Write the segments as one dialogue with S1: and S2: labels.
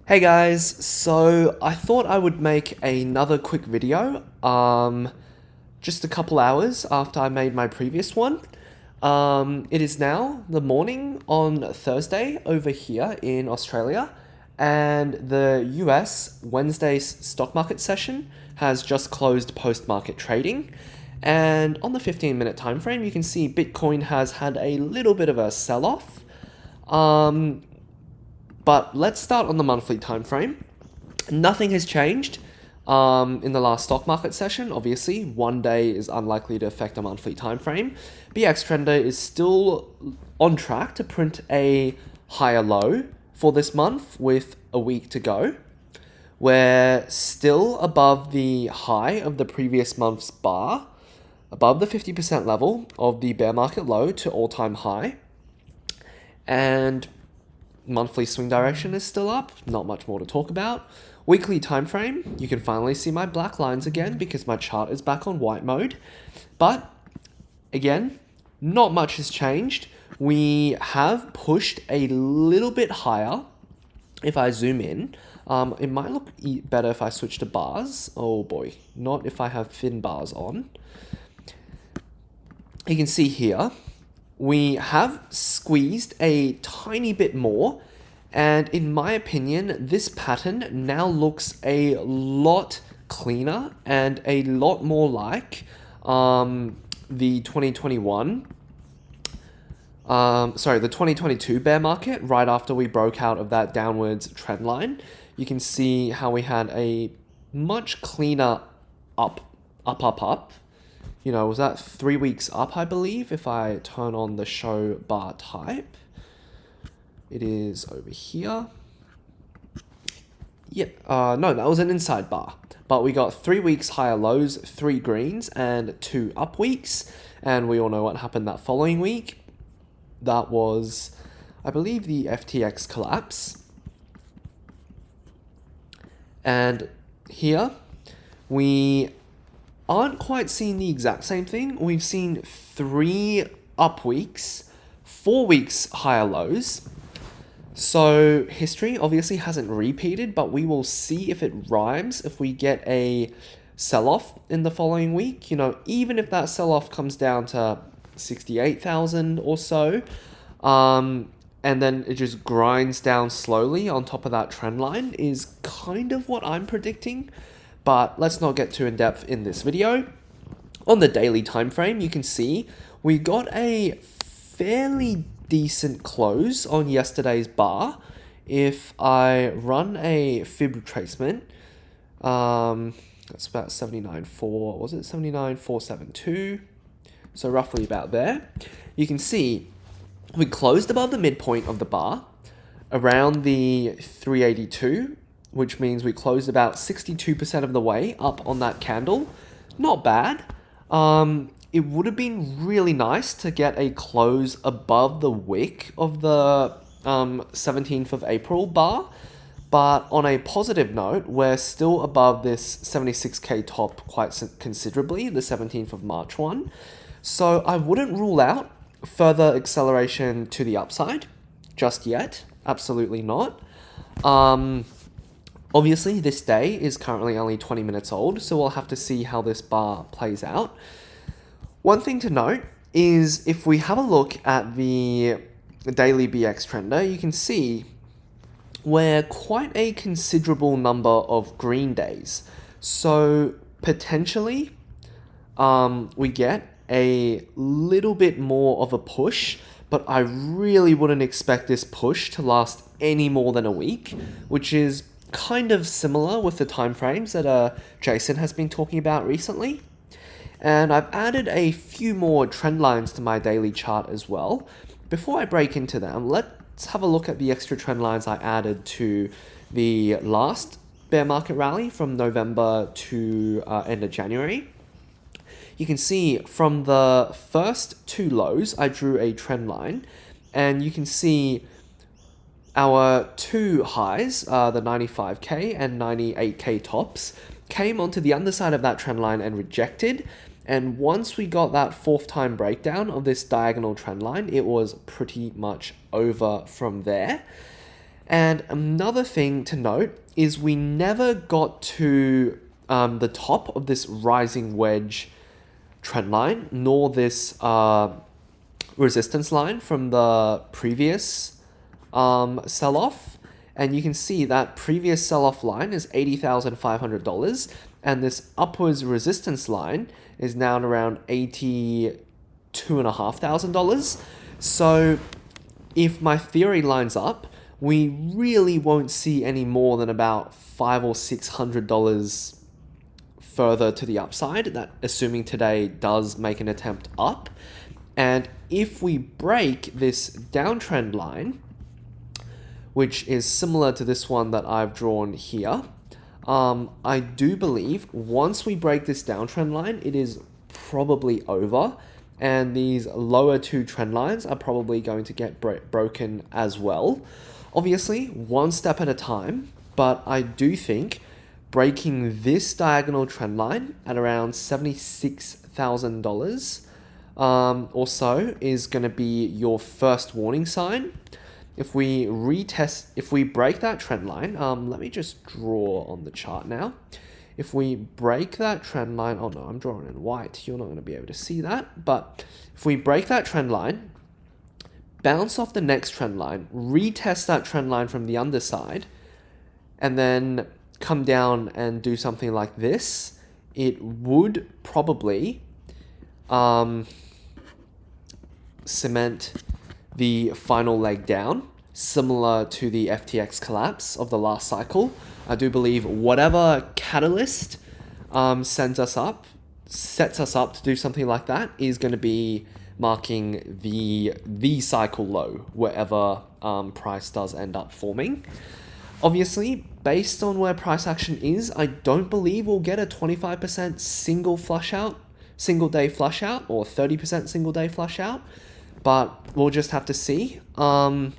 S1: Hey guys, so I thought I would make another quick video, just a couple hours after I made my previous one. It is now the morning on Thursday over here in Australia, and the US Wednesday's stock market session has just closed post-market trading. And on the 15-minute time frame, you can see Bitcoin has had a little bit of a sell-off. But let's start on the monthly time frame. Nothing has changed in the last stock market session. Obviously, one day is unlikely to affect a monthly time frame. BXTrender is still on track to print a higher low for this month with a week to go. We're still above the high of the previous month's bar, above the 50% level of the bear market low to all-time high. And monthly swing direction is still up, not much more to talk about. Weekly time frame, you can finally see my black lines again because my chart is back on white mode. But again, not much has changed. We have pushed a little bit higher. If I zoom in, it might look better if I switch to bars. Oh boy, not if I have thin bars on. You can see here, we have squeezed a tiny bit more, and in my opinion, this pattern now looks a lot cleaner and a lot more like the 2022 bear market right after we broke out of that downwards trend line. You can see how we had a much cleaner up. Was that 3 weeks up, I believe, if I turn on the show bar type. It is over here. No, that was an inside bar. But we got 3 weeks higher lows, 3 greens, and 2 up weeks. And we all know what happened that following week. That was, I believe, the FTX collapse. And here, we aren't quite seeing the exact same thing. We've seen 3 up weeks, 4 weeks higher lows. So history obviously hasn't repeated, but we will see if it rhymes if we get a sell-off in the following week. Even if that sell-off comes down to 68,000 or so, and then it just grinds down slowly on top of that trend line is kind of what I'm predicting. But let's not get too in-depth in this video. On the daily time frame, you can see we got a fairly decent close on yesterday's bar. If I run a fib retracement, that's about 79.4, was it 79.472? So roughly about there. You can see we closed above the midpoint of the bar around the 382, which means we closed about 62% of the way up on that candle. Not bad. It would have been really nice to get a close above the wick of the 17th of April bar. But on a positive note, we're still above this 76k top quite considerably, the 17th of March one. So I wouldn't rule out further acceleration to the upside just yet. Absolutely not. Obviously, this day is currently only 20 minutes old, so we'll have to see how this bar plays out. One thing to note is if we have a look at the daily BXTrender, you can see we're quite a considerable number of green days. So potentially, we get a little bit more of a push, but I really wouldn't expect this push to last any more than a week, which is kind of similar with the time frames that Jason has been talking about recently. And I've added a few more trend lines to my daily chart as well. Before I break into them, let's have a look at the extra trend lines I added to the last bear market rally from November to end of January. You can see from the first 2 lows, I drew a trend line, and you can see our 2 highs, the 95k and 98k tops, came onto the underside of that trend line and rejected. And once we got that 4th time breakdown of this diagonal trend line, it was pretty much over from there. And another thing to note is we never got to the top of this rising wedge trend line, nor this resistance line from the previous sell-off. And you can see that previous sell-off line is $80,500, and this upwards resistance line is now at around $82,500. So if my theory lines up, we really won't see any more than about $500 or $600 further to the upside, that assuming today does make an attempt up. And if we break this downtrend line, which is similar to this one that I've drawn here, I do believe once we break this downtrend line, it is probably over, and these lower two trend lines are probably going to get broken as well. Obviously, one step at a time, but I do think breaking this diagonal trend line at around $76,000 or so is going to be your first warning sign. If we break that trend line, let me just draw on the chart now. If we break that trend line, oh no, I'm drawing in white, you're not going to be able to see that, but if we break that trend line, bounce off the next trend line, retest that trend line from the underside, and then come down and do something like this, it would probably cement the final leg down, similar to the FTX collapse of the last cycle. I do believe whatever catalyst sets us up to do something like that is going to be marking the cycle low, wherever price does end up forming. Obviously, based on where price action is, I don't believe we'll get a 25% single day flush out, or 30% single day flush out, but we'll just have to see. On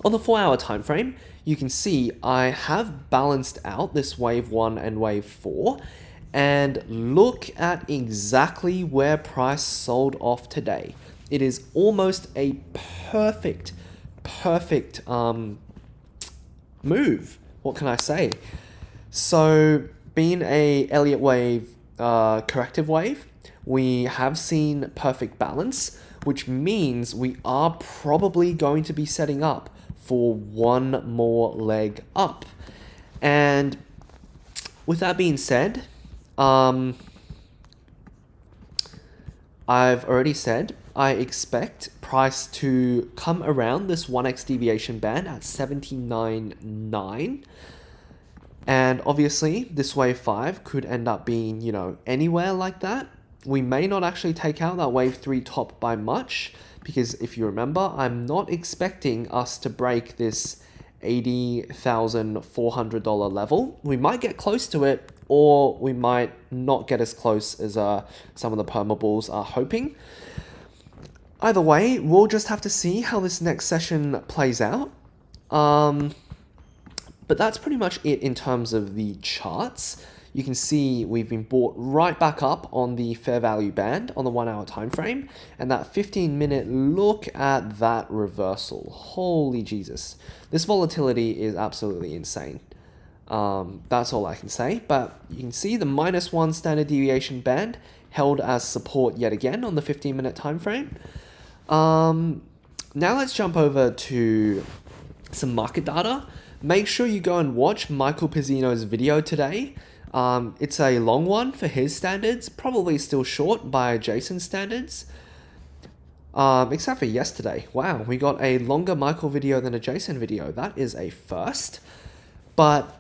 S1: the 4-hour time frame, you can see I have balanced out this wave 1 and wave 4, and look at exactly where price sold off today. It is almost a perfect move. What can I say? So, being a Elliott wave, corrective wave, we have seen perfect balance, which means we are probably going to be setting up for one more leg up. And with that being said, I've already said I expect price to come around this 1x deviation band at 79.9. And obviously, this wave 5 could end up being, anywhere like that. We may not actually take out that wave 3 top by much, because if you remember, I'm not expecting us to break this $80,400 level. We might get close to it, or we might not get as close as some of the perma bulls are hoping. Either way, we'll just have to see how this next session plays out. But that's pretty much it in terms of the charts. You can see we've been bought right back up on the fair value band on the 1-hour time frame, and that 15-minute, look at that reversal. Holy Jesus. This volatility is absolutely insane. That's all I can say, but you can see the -1 standard deviation band held as support yet again on the 15-minute time frame. Now let's jump over to some market data. Make sure you go and watch Michael Pizzino's video today. It's a long one for his standards, probably still short by Jason's standards. Except for yesterday. Wow, we got a longer Michael video than a Jason video. That is a first. But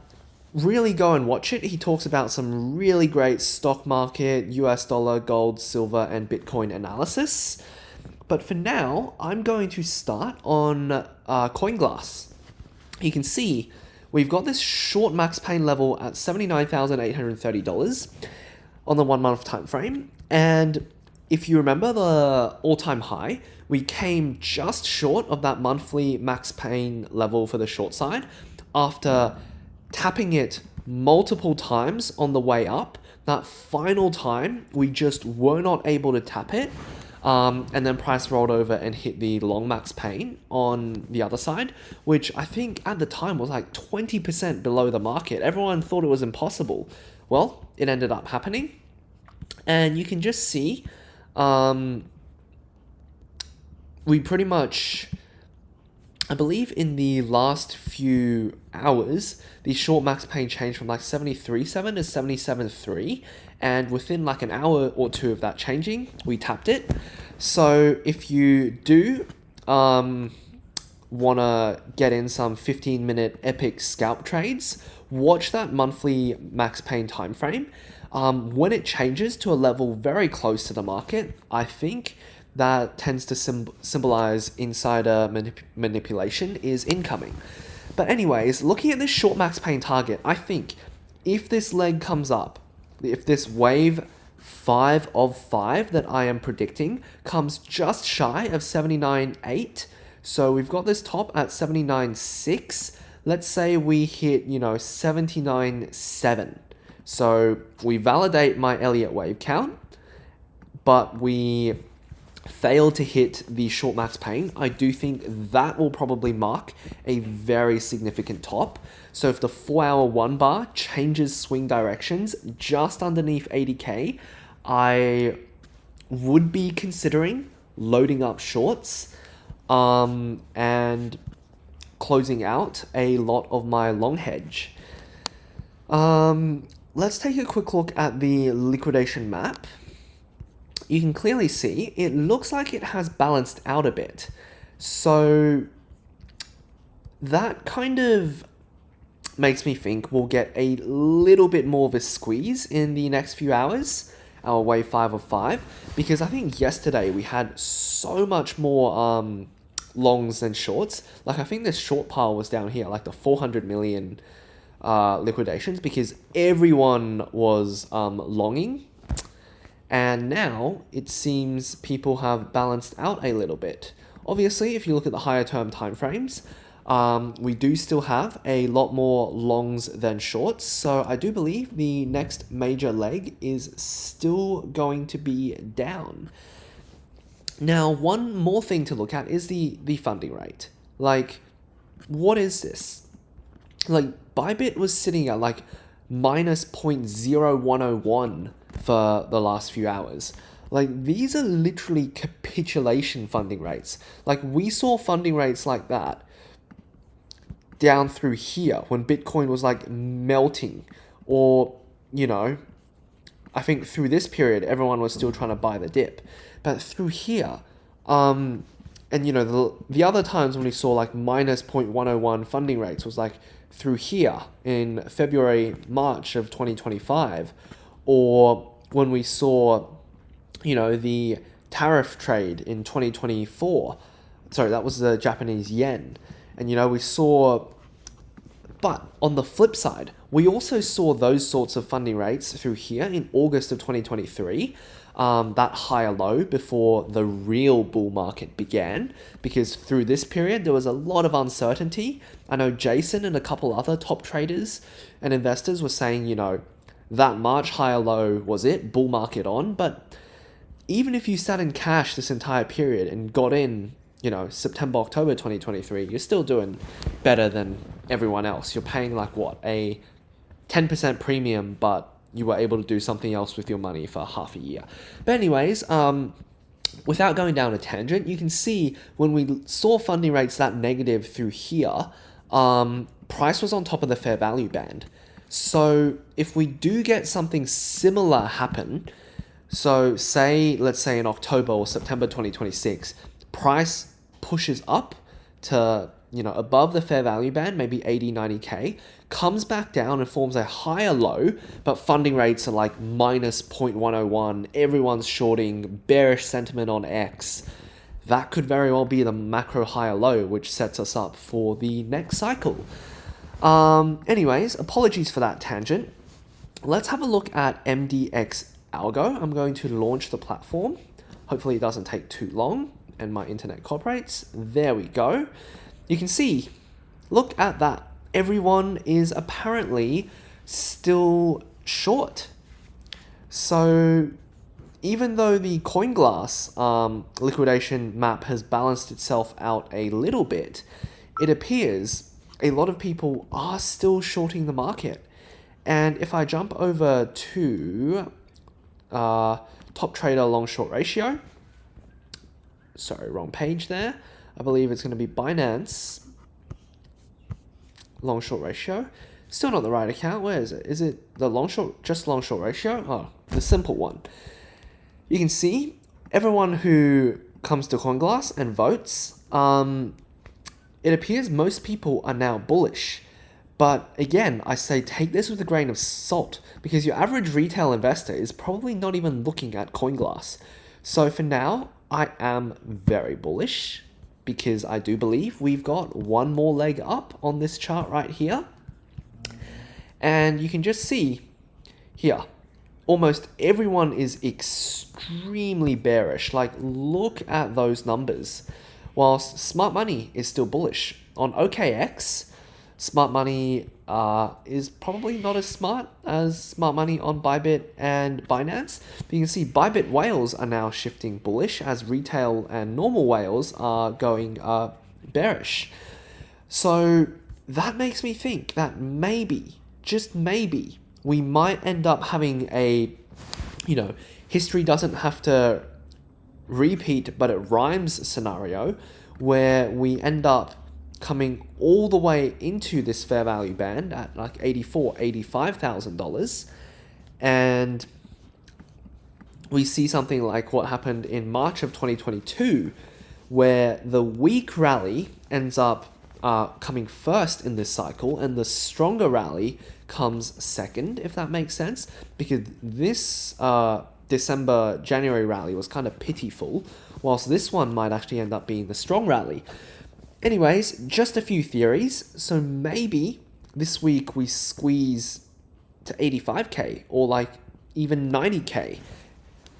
S1: really go and watch it. He talks about some really great stock market, US dollar, gold, silver, and Bitcoin analysis. But for now, I'm going to start on CoinGlass. You can see we've got this short max pain level at $79,830 on the 1 month time frame. And if you remember the all-time high, we came just short of that monthly max pain level for the short side after tapping it multiple times on the way up. That final time, we just were not able to tap it. And then price rolled over and hit the long max pain on the other side, which I think at the time was like 20% below the market. Everyone thought it was impossible. Well, it ended up happening. And you can just see we pretty much, I believe in the last few hours, the short max pain changed from like 73.7 to 77.3. And within like an hour or two of that changing, we tapped it. So if you do want to get in some 15-minute epic scalp trades, watch that monthly max pain time frame. When it changes to a level very close to the market, I think that tends to symbolize insider manipulation is incoming. But anyways, looking at this short max pain target, I think if this leg comes up, if this wave 5 of 5 that I am predicting comes just shy of 79.8, so we've got this top at 79.6, let's say we hit, 79.7. So we validate my Elliott wave count, but we fail to hit the short max pain. I do think that will probably mark a very significant top. So if the 4-hour 1 bar changes swing directions just underneath 80k, I would be considering loading up shorts and closing out a lot of my long hedge. Let's take a quick look at the liquidation map. You can clearly see it looks like it has balanced out a bit. So that kind of makes me think we'll get a little bit more of a squeeze in the next few hours, our wave 5 of 5, because I think yesterday we had so much more longs than shorts. Like I think this short pile was down here, like the 400 million liquidations, because everyone was longing. And now it seems people have balanced out a little bit. Obviously, if you look at the higher term timeframes, we do still have a lot more longs than shorts. So I do believe the next major leg is still going to be down. Now, one more thing to look at is the funding rate. Like, what is this? Like, Bybit was sitting at like minus 0.0101 for the last few hours. Like, these are literally capitulation funding rates. Like, we saw funding rates like that down through here when Bitcoin was like melting, or, I think through this period, everyone was still trying to buy the dip. But through here, and the other times when we saw like minus 0.101 funding rates was like through here in February, March of 2025, or when we saw, the tariff trade in 2024. Sorry, that was the Japanese yen. And, we saw, but on the flip side, we also saw those sorts of funding rates through here in August of 2023, that higher low before the real bull market began, because through this period, there was a lot of uncertainty. I know Jason and a couple other top traders and investors were saying, that March higher low was it, bull market on. But even if you sat in cash this entire period and got in, September, October 2023, you're still doing better than everyone else. You're paying like what, a 10% premium, but you were able to do something else with your money for half a year. But anyways, without going down a tangent, you can see when we saw funding rates that negative through here, price was on top of the fair value band. So if we do get something similar happen, so let's say in October or September 2026, price pushes up to, above the fair value band, maybe 80, 90K, comes back down and forms a higher low, but funding rates are like minus 0.101, everyone's shorting, bearish sentiment on X. That could very well be the macro higher low, which sets us up for the next cycle. Anyways, apologies for that tangent. Let's have a look at MDX Algo. I'm going to launch the platform. Hopefully it doesn't take too long and my internet cooperates. There we go. You can see, look at that. Everyone is apparently still short. So even though the CoinGlass liquidation map has balanced itself out a little bit, it appears a lot of people are still shorting the market. And if I jump over to top trader long short ratio, sorry, wrong page there. I believe it's going to be Binance long short ratio. Still not the right account. Where is it? Is it the long short, just long short ratio? Oh, the simple one. You can see everyone who comes to CoinGlass and votes, it appears most people are now bullish. But again, I say take this with a grain of salt because your average retail investor is probably not even looking at CoinGlass. So for now, I am very bullish because I do believe we've got one more leg up on this chart right here. And you can just see here, almost everyone is extremely bearish. Like, look at those numbers. Whilst Smart Money is still bullish. On OKX, Smart Money is probably not as smart as Smart Money on Bybit and Binance. But you can see Bybit whales are now shifting bullish as retail and normal whales are going bearish. So that makes me think that maybe, just maybe, we might end up having a, history doesn't have to repeat, but it rhymes scenario where we end up coming all the way into this fair value band at like $85,000, and we see something like what happened in March of 2022, where the weak rally ends up coming first in this cycle, and the stronger rally comes second, if that makes sense, because this January rally was kind of pitiful, whilst this one might actually end up being the strong rally. Anyways, just a few theories. So maybe this week we squeeze to 85k or like even 90k.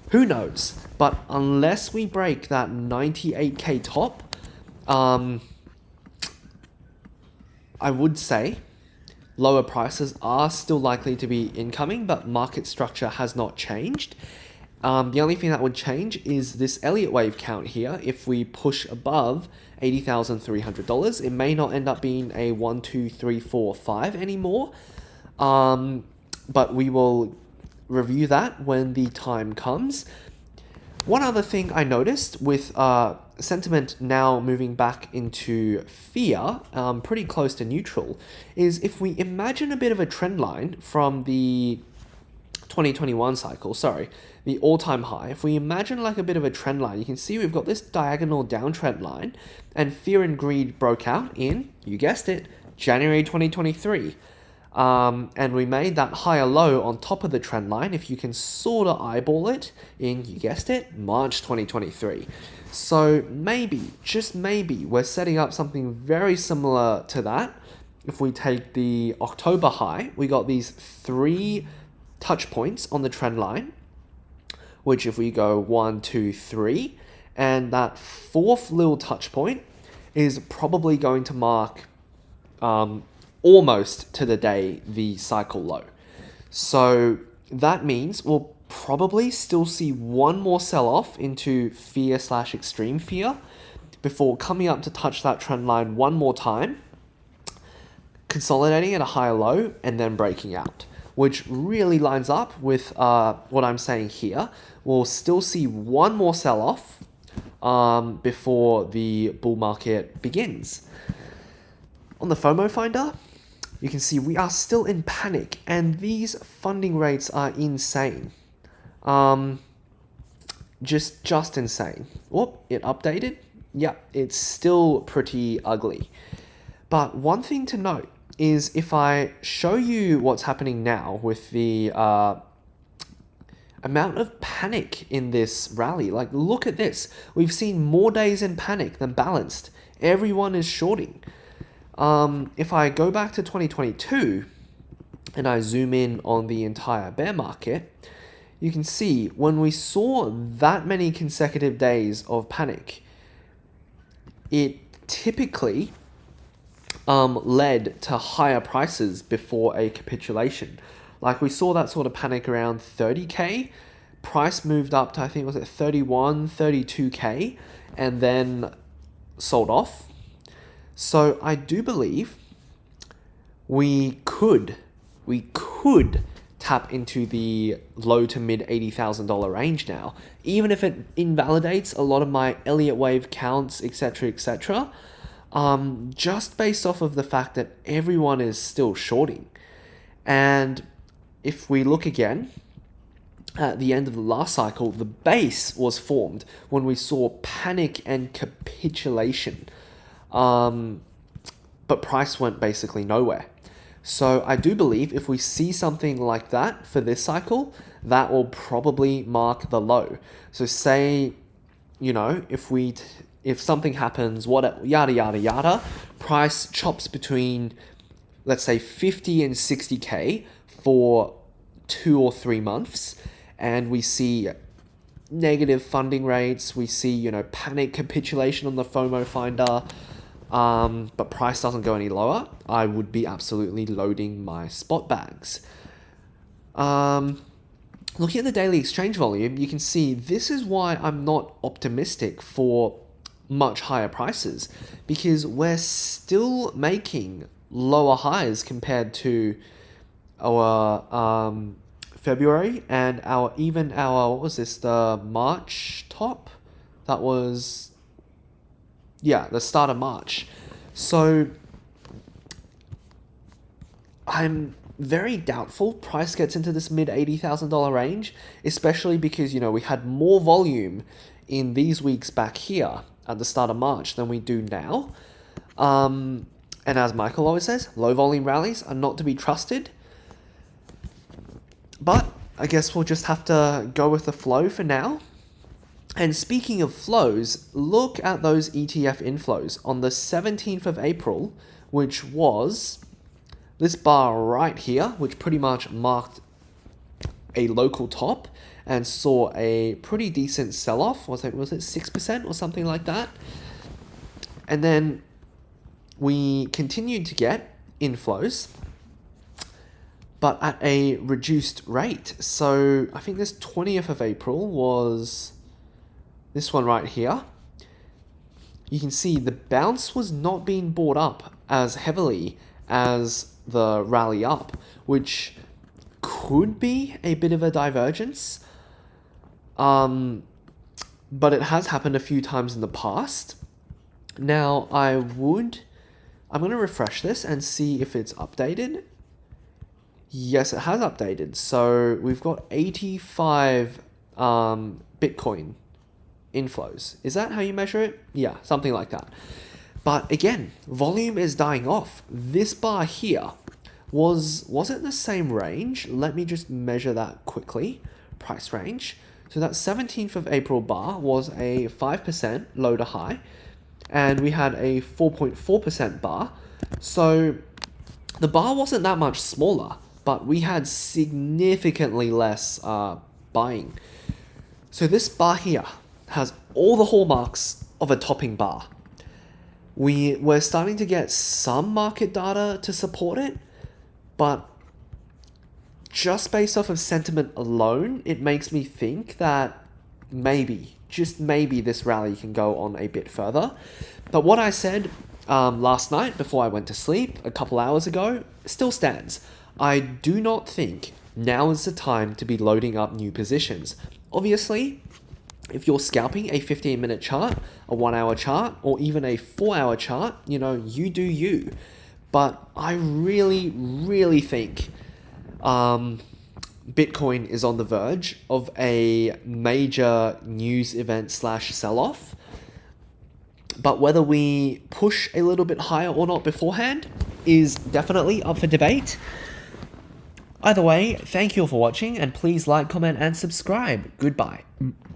S1: Who knows? But unless we break that 98k top, I would say lower prices are still likely to be incoming, but market structure has not changed. The only thing that would change is this Elliott wave count here. If we push above $80,300, it may not end up being a 1, 2, 3, 4, 5 anymore. But we will review that when the time comes. One other thing I noticed with sentiment now moving back into fear, pretty close to neutral, is if we imagine a bit of a trend line from the 2021 cycle, the all-time high, if we imagine like a bit of a trend line, you can see we've got this diagonal downtrend line, and fear and greed broke out in, you guessed it, January 2023. And we made that higher low on top of the trend line, if you can sort of eyeball it, in, you guessed it, March 2023. So maybe, just maybe, we're setting up something very similar to that. If we take the October high, we got these 3 touch points on the trend line, which if we go 1, 2, 3, and that 4th little touch point is probably going to mark almost to the day the cycle low. So that means we'll probably still see one more sell-off into fear/extreme fear before coming up to touch that trend line one more time, consolidating at a higher low, and then breaking out, which really lines up with what I'm saying here. We'll still see one more sell-off before the bull market begins. On the FOMO Finder, you can see we are still in panic, and these funding rates are insane. Just insane. Whoop, it updated. Yep, it's still pretty ugly. But one thing to note is if I show you what's happening now with the amount of panic in this rally, like look at this. We've seen more days in panic than balanced. Everyone is shorting. If I go back to 2022 and I zoom in on the entire bear market, you can see when we saw that many consecutive days of panic, it typically led to higher prices before a capitulation. Like we saw that sort of panic around 30k price moved up to, I think, was it 31, 32K, and then sold off. So I do believe we could tap into the low to mid $80,000 range now, even if it invalidates a lot of my Elliott wave counts, etc. Just based off of the fact that everyone is still shorting. And if we look again at the end of the last cycle, the base was formed when we saw panic and capitulation, but price went basically nowhere. So I do believe if we see something like that for this cycle, that will probably mark the low. So say, if something happens, yada, price chops between, let's say, 50 and 60K for 2 or 3 months, and we see negative funding rates, we see, panic capitulation on the FOMO finder, but price doesn't go any lower, I would be absolutely loading my spot bags. Looking at the daily exchange volume, you can see this is why I'm not optimistic for much higher prices, because we're still making lower highs compared to our February and our what was this, the March top? That was, the start of March. So I'm very doubtful price gets into this mid $80,000 range, especially because, we had more volume in these weeks back here at the start of March than we do now. And as Michael always says, low volume rallies are not to be trusted. But I guess we'll just have to go with the flow for now. And speaking of flows, look at those ETF inflows on the 17th of April, which was this bar right here, which pretty much marked a local top and saw a pretty decent sell-off. Was it 6% or something like that? And then we continued to get inflows, but at a reduced rate. So I think this 20th of April was this one right here. You can see the bounce was not being bought up as heavily as the rally up, which could be a bit of a divergence. But it has happened a few times in the past. Now I'm going to refresh this and see if it's updated. Yes, it has updated. So we've got 85 Bitcoin inflows. Is that how you measure it? Yeah, something like that. But again, volume is dying off. This bar here was it the same range? Let me just measure that quickly. Price range. So that 17th of April bar was a 5% low to high, and we had a 4.4% bar. So the bar wasn't that much smaller, but we had significantly less buying. So this bar here has all the hallmarks of a topping bar. We're starting to get some market data to support it, but just based off of sentiment alone, it makes me think that maybe, just maybe, this rally can go on a bit further. But what I said last night before I went to sleep, a couple hours ago, still stands. I do not think now is the time to be loading up new positions. Obviously, if you're scalping a 15-minute chart, a 1-hour chart, or even a 4-hour chart, you do you. But I really, really think Bitcoin is on the verge of a major news event / sell-off. But whether we push a little bit higher or not beforehand is definitely up for debate. Either way, thank you all for watching, and please like, comment, and subscribe. Goodbye.